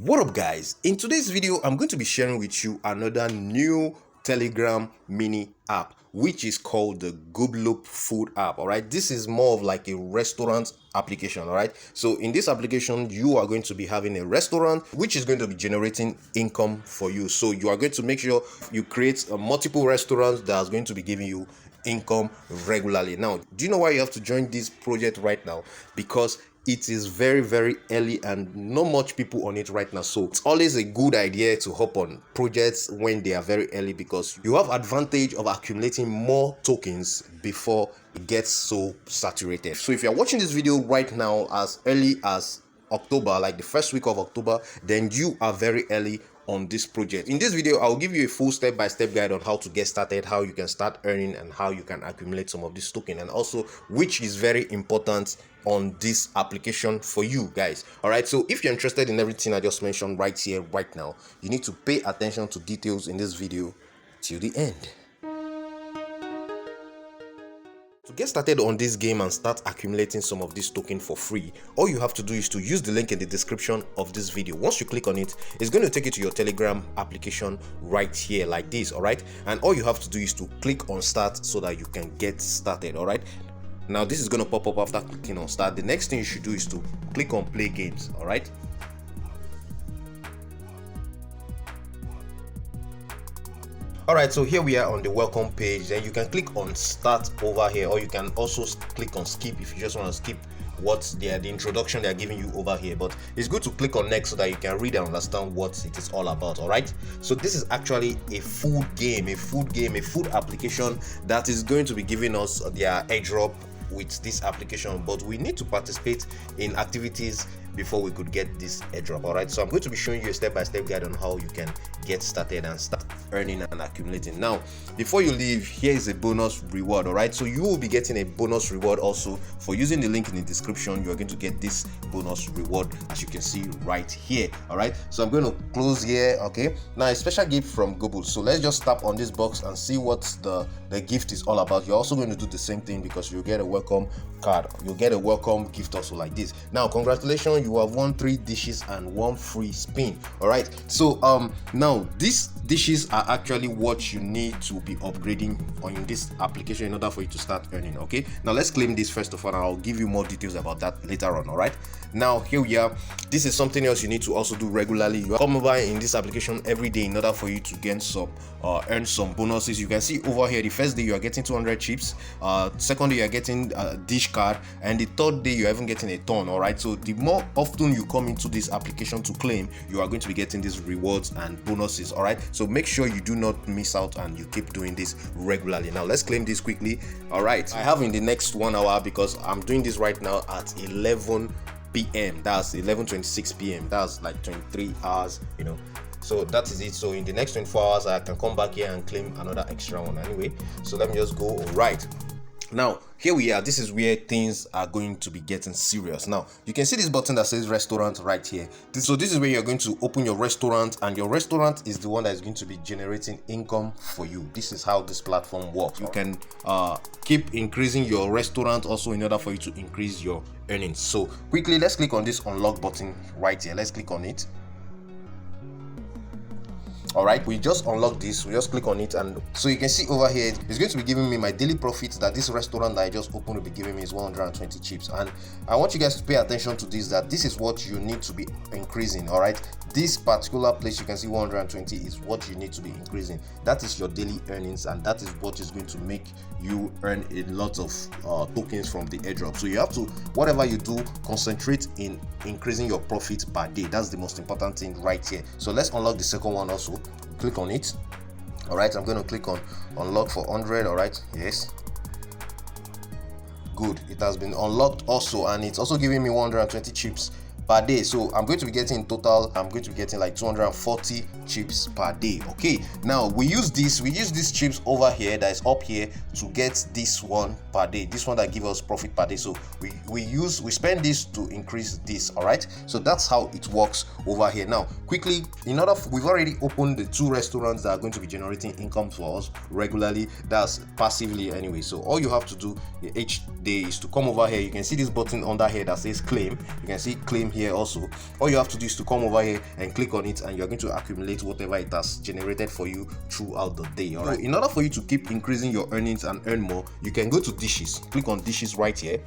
What up guys, in today's video I'm going to be sharing with you another new Telegram mini app which is called the GobblUp Food app. All right, this is more of like a restaurant application. All right, so in this application you are going to be having a restaurant which is going to be generating income for you. So you are going to make sure you create multiple restaurants that is going to be giving you income regularly. Now, do you know why you have to join this project right now? Because it is very early and not much people on it right now. So it's always a good idea to hop on projects when they are very early, because you have advantage of accumulating more tokens before it gets so saturated. So if you're watching this video right now as early as October, like the first week of October, then you are very early on this project. In this video I'll give you a full step-by-step guide on how to get started, how you can start earning, and how you can accumulate some of this token, and also which is very important on this application for you guys. All right, so if you're interested in everything I just mentioned right here right now, you need to pay attention to details in this video till the end. To get started on this game and start accumulating some of this token for free, all you have to do is to use the link in the description of this video. Once you click on it, it's going to take you to your Telegram application right here like this. All right, and all you have to do is to click on start so that you can get started. All right, now this is going to pop up after clicking on start. The next thing you should do is to click on play games. All right, alright, so here we are on the welcome page. Then you can click on start over here, or you can also click on skip if you just want to skip what the introduction they are giving you over here. But it's good to click on next so that you can read and understand what it is all about. All right, so this is actually a food game, a food application that is going to be giving us their airdrop with this application, but we need to participate in activities before we could get this airdrop. All right, so I'm going to be showing you a step-by-step guide on how you can get started and start earning and accumulating. Now, before you leave, here is a bonus reward. All right, so you will be getting a bonus reward also for using the link in the description. You are going to get this bonus reward, as you can see right here. All right, so I'm going to close here. Okay, now a special gift from GOBBL. So let's just tap on this box and see what the gift is all about. You're also going to do the same thing, because you'll get a welcome card, you'll get a welcome gift also like this. Now, congratulations, you have won 3 dishes and 1 free spin. All right, so now these dishes are actually what you need to be upgrading on this application in order for you to start earning. Okay, now let's claim this first of all, and I'll give you more details about that later on. All right, now here we are. This is something else you need to also do regularly. You come over in this application every day in order for you to gain some earn some bonuses. You can see over here, the first day you are getting 200 chips, second day you are getting a dish card, and the third day you are even getting a ton. All right, so the more often you come into this application to claim, you are going to be getting these rewards and bonuses. All right, so make sure you do not miss out and you keep doing this regularly. Now let's claim this quickly. All right, I have in the next 1 hour, because I'm doing this right now at 11 p.m. that's 11:26 p.m. that's like 23 hours, you know. So that is it. So in the next 24 hours I can come back here and claim another extra one anyway. So let me just go. All right, now here we are. This is where things are going to be getting serious. Now you can see this button that says restaurant right here. So this is where you're going to open your restaurant, and your restaurant is the one that is going to be generating income for you. This is how this platform works. You can keep increasing your restaurant also in order for you to increase your earnings. So quickly, let's click on this unlock button right here. Let's click on it. All right, we just unlock this. We just click on it, and so you can see over here it's going to be giving me my daily profit that this restaurant that I just opened will be giving me is 120 chips. And I want you guys to pay attention to this, that this is what you need to be increasing. All right, this particular place you can see 120 is what you need to be increasing. That is your daily earnings, and that is what is going to make you earn a lot of tokens from the airdrop. So you have to, whatever you do, concentrate in increasing your profit per day. That's the most important thing right here. So let's unlock the second one also. Click on it. All right, I'm going to click on unlock for 100. All right, yes, good, it has been unlocked also, and it's also giving me 120 chips per day. So I'm going to be getting in total, I'm going to be getting like 240 chips per day. Okay, now we use these chips over here that is up here to get this one per day, this one that gives us profit per day. So we spend this to increase this. All right, so that's how it works over here. Now quickly, we've already opened the 2 restaurants that are going to be generating income for us regularly, that's passively anyway. So all you have to do each day is to come over here. You can see this button under here that says claim. You can see claim here also. All you have to do is to come over here and click on it, and you're going to accumulate whatever it has generated for you throughout the day. All right, in order for you to keep increasing your earnings and earn more, you can go to dishes, click on dishes right here.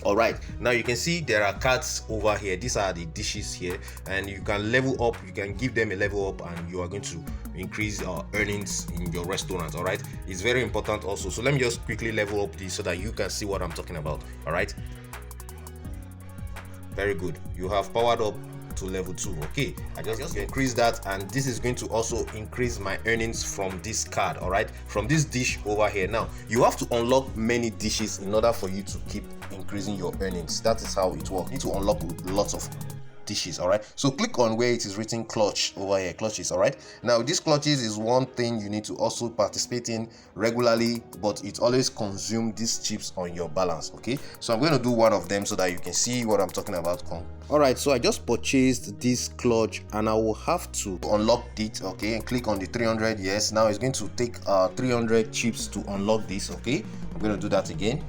All right, now you can see there are cards over here. These are the dishes here, and you can level up, you can give them a level up, and you are going to increase earnings in your restaurant. All right, it's very important also. So let me just quickly level up this so that you can see what I'm talking about. All right, very good, you have powered up to level 2. Okay, I just increase that, and this is going to also increase my earnings from this card. All right, from this dish over here. Now you have to unlock many dishes in order for you to keep increasing your earnings. That is how it works. You need to unlock lots of dishes. All right, so click on where it is written clutch over here, clutches. All right, now this clutches is one thing you need to also participate in regularly, but it always consumes these chips on your balance. Okay, so I'm going to do one of them so that you can see what I'm talking about. All right, so I just purchased this clutch, and I will have to unlock it. Okay, and click on the 300. Yes, now it's going to take 300 chips to unlock this. Okay, I'm going to do that again.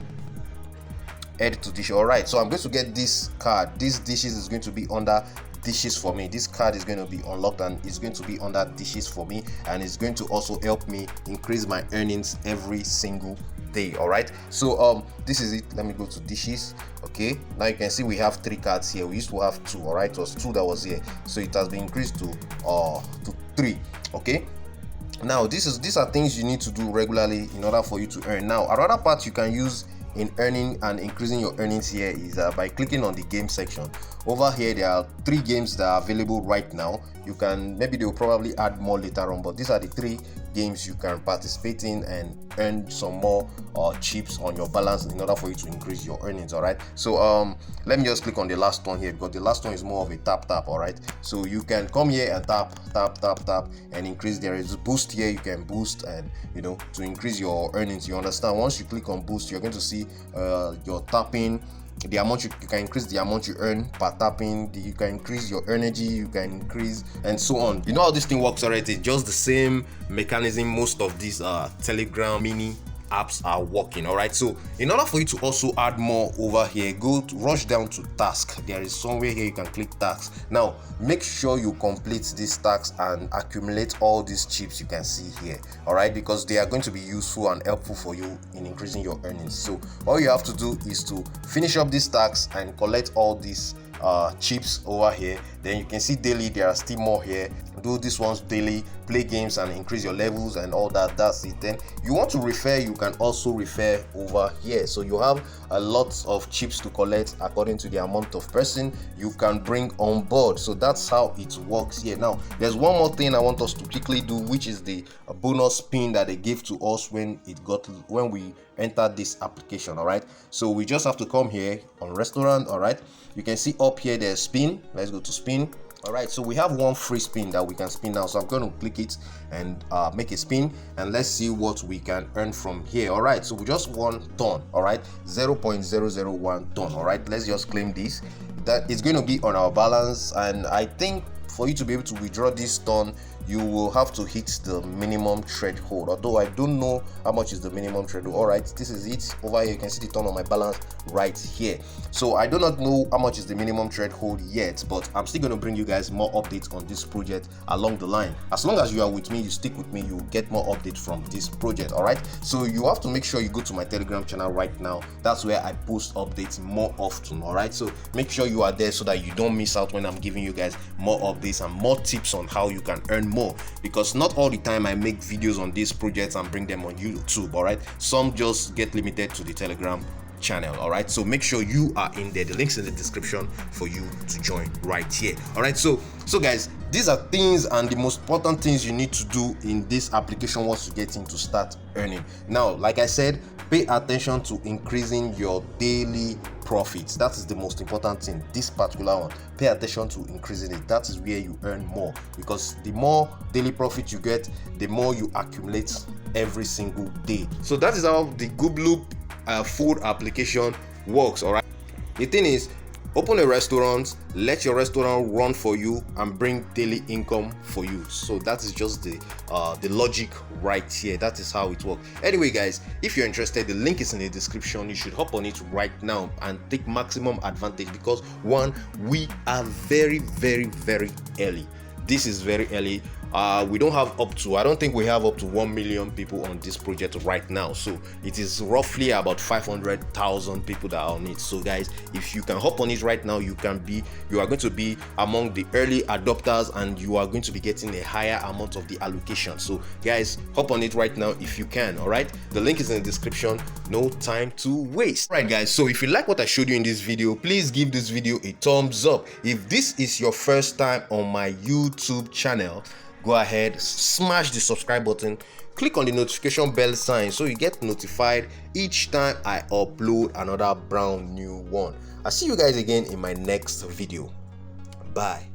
Add to dish. All right, so I'm going to get this card. This dishes is going to be under dishes for me. This card is going to be unlocked, and it's going to be under dishes for me, and it's going to also help me increase my earnings every single day. All right, so this is it. Let me go to dishes. Okay, now you can see we have 3 cards here. We used to have 2. All right, it was 2 that was here, so it has been increased to 3. Okay, now these are things you need to do regularly in order for you to earn. Now another part you can use in earning and increasing your earnings here is by clicking on the game section. Over here there are 3 games that are available right now. You can, maybe they will probably add more later on, but these are the 3 games you can participate in and earn some more chips on your balance in order for you to increase your earnings. All right, so let me just click on the last one here, because the last one is more of a tap. All right, so you can come here and tap and increase. There is boost here, you can boost, and to increase your earnings. You understand? Once you click on boost, you're going to see your tapping, the amount you can increase, the amount you earn per tapping, you can increase your energy, you can increase, and so on. You know how this thing works already. It's just the same mechanism most of these Telegram mini apps are working. All right, so in order for you to also add more over here, rush down to task. There is somewhere here you can click tasks. Now make sure you complete these tasks and accumulate all these chips you can see here. All right, because they are going to be useful and helpful for you in increasing your earnings. So all you have to do is to finish up these tasks and collect all these chips over here. Then you can see daily there are still more here. Do these ones daily, play games and increase your levels and all that. That's it. Then you want to refer, you can also refer over here. So you have a lot of chips to collect according to the amount of person you can bring on board. So that's how it works here. Now there's one more thing I want us to quickly do, which is the bonus pin that they gave to us when we entered this application. All right, so we just have to come here on restaurant. All right, you can see up here there's spin. Let's go to spin. All right, so we have one free spin that we can spin now, so I'm going to click it and make a spin, and let's see what we can earn from here. All right, so we just won ton. All right, 0.001 ton. All right, let's just claim this. That is going to be on our balance, and I think for you to be able to withdraw this ton, you will have to hit the minimum threshold, although I don't know how much is the minimum threshold. All right, this is it. Over here you can see the ton on my balance right here. So I do not know how much is the minimum threshold yet, but I'm still going to bring you guys more updates on this project along the line. As long as you are with me, you stick with me, you get more updates from this project. All right, so you have to make sure you go to my Telegram channel right now. That's where I post updates more often. All right, so make sure you are there so that you don't miss out when I'm giving you guys more updates and more tips on how you can earn more, because not all the time I make videos on these projects and bring them on YouTube. All right, some just get limited to the Telegram channel. All right, so make sure you are in there. The link's in the description for you to join right here. All right, so guys, these are things and the most important things you need to do in this application once you get in to start earning. Now, like I said, pay attention to increasing your daily profits. That is the most important thing. This particular one, pay attention to increasing it. That is where you earn more, because the more daily profit you get, the more you accumulate every single day. So that is how the GobblUp Food application works. All right, the thing is, Open a restaurant, let your restaurant run for you and bring daily income for you. So that is just the logic right here. That is how it works. Anyway guys, if you're interested, the link is in the description. You should hop on it right now and take maximum advantage, because one, we are very early. This is very early. We don't have I don't think we have up to 1 million people on this project right now. So it is roughly about 500,000 people that are on it. So guys, if you can hop on it right now, you are going to be among the early adopters, and you are going to be getting a higher amount of the allocation. So guys, hop on it right now if you can. All right, the link is in the description. No time to waste. All right guys, so if you like what I showed you in this video, please give this video a thumbs up. If this is your first time on my YouTube channel, go ahead, smash the subscribe button, click on the notification bell sign so you get notified each time I upload another brand new one. I'll see you guys again in my next video. Bye.